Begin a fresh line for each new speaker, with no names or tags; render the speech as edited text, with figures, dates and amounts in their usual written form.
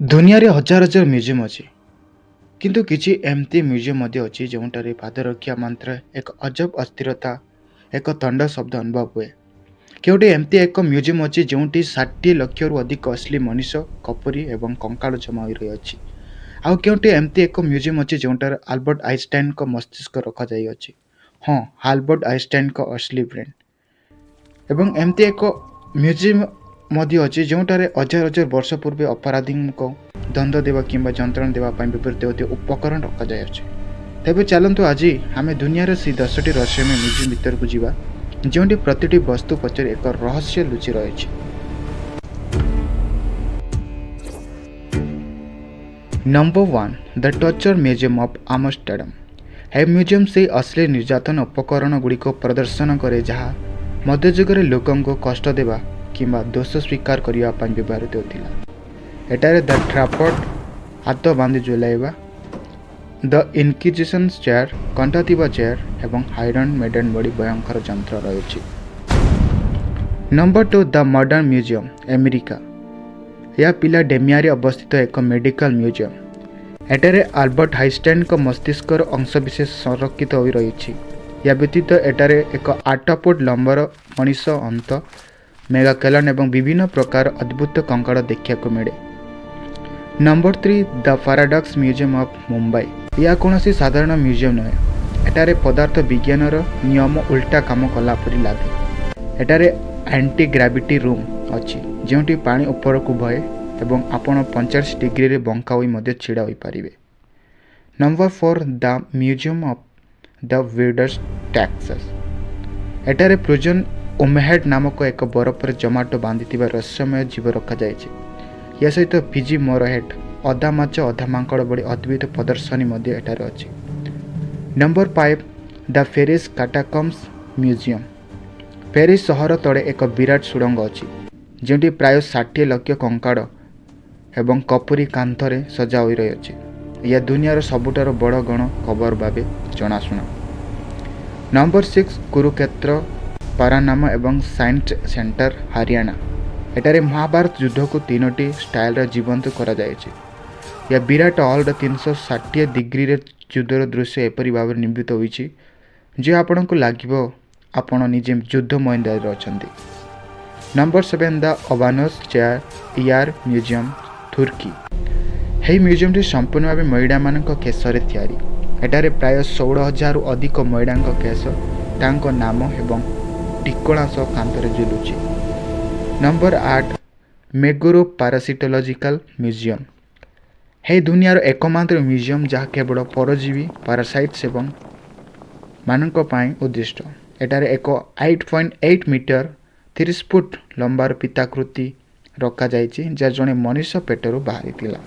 दुनिया रे हजार हजार म्यूजियम अच्छी किंतु किसी एमती म्यूजियम अच्छी जोटारे पाद रक्षा मात्र एक अजब अस्थिरता एक थंड शब्द अनुभव हुए क्योंकि एमती एक म्यूजियम अच्छी जो 60 लक्ष रु अधिक असली मनीष कपरी एवं कंकाल जमा हो रही अच्छी आउ क्योंकि एमती एक म्यूजियम अच्छी जोटार आल्बर्ट आइंस्टाइन को मस्तिष्क रखा जाई अच्छी। हाँ, आल्बर्ट आइंस्टाइन को असली ब्रेन एवं एमती एक म्यूजियम मध्य अच्छी जोटारे हजार हजार वर्ष पूर्व अपराधी को दंड देवा किंबा जंत्रणा देवाई व्यवहृत होते उपकरण रखा जाए। तेज चलतु आज आम दुनिया से 10टी रहस्यमय म्यूजियम भीतर को जीवा जो प्रति वस्तु पचर एक रहस्य लुचि रही। Number 1 the torture museum of Amsterdam. यह म्यूजियम से असली निर्यातन उपकरण गुड़िक प्रदर्शन करे जहाँ मध्ययुगर लोकों को कष्ट देवा किंबा दोष स्वीकार करने व्यवहृत होता। एटारे द ट्रापर्ड हाथ बांधि झुलाइबा, द इनक्विजिशन चेयर कंठाथिबा चेयर एवं आयरन मेडन बड़ी भयंकर जंत्र रही। Number 2 the modern museum America. यह फिलाडेल्फिया अवस्थित एक मेडिकल म्यूजियम। एटारे आल्बर्ट आइंस्टाइन को मस्तिष्कर अंशविशेष संरक्षित हो रही। या व्यतीत एटारे एक 8 फुट लंबर मनीष अंत मेगाकेलन एवं विभिन्न प्रकार अद्भुत कंकड़ देखा मिले। Number 3 the paradox museum of Mumbai. यह कौन साधारण म्यूजियम नुहे। एटारे पदार्थ विज्ञान नियम उल्टा काम कलापरी लगे। एटारे एंटी ग्राविटी रूम अच्छी जो पानी ऊपर को बहे एवं आपण 45 डिग्री रे बंका होई छिड़ा हो पारे। Number 4 the museum of the विडर्स टैक्सेस। एटारे प्रोजन ओमेहेड नामक एक बरफ जमाटो बांधि रहस्यमय जीव रखा जाए। या सहित फिजी मोरहेड अधा माछ अधा मांकड़ बड़ी अद्भुत प्रदर्शनी एठार अच्छी। Number 5 the Paris catacombs museum. Paris सहर तले एक विराट सुड़ंग अच्छी जो प्राय 60 लक्ष कंकाड़ एवं कपूरी कांथरे सजा हो रही अच्छी। यह दुनियार सबुठार बड़ गण कबर भावे जनाशुना। नंबर 6 कुरुक्षेत्र पारानाम एवं साइंस सेंटर हरियाणा। एटारे महाभारत युद्ध को 3टी स्टाइल जीवंत करा जाए। यह विराट हॉल 360 डिग्री रे युद्धर दृश्य एपरी भाव निर्मित होती जो आपण को लगे आपण निजे युद्ध मैदान अच्छा। नंबर 7 द अबानोस चेयर ईआर म्यूजियम तुर्की। यही म्यूजियम संपूर्ण भाव महिला मान केशरे तैयारी। एटारे प्राय 16,000 अधिक महिला केश तांको नाम एवं टिकोणा सह कांतरे झुलुची। Number 8 मेगुरो पैरासिटोलॉजिकल museum. है दुनियार एकमात्र म्यूजियम जहाँ केवल परजीवी पैरासाइट्स एवं मानक पाई उद्दिष्ट। एटारे एक 8.8 मीटर 30 फुट लंबार पिताकृति रखा जाइछि जहाँ जड़े मनुष्य पेटरू बाहरी थिला।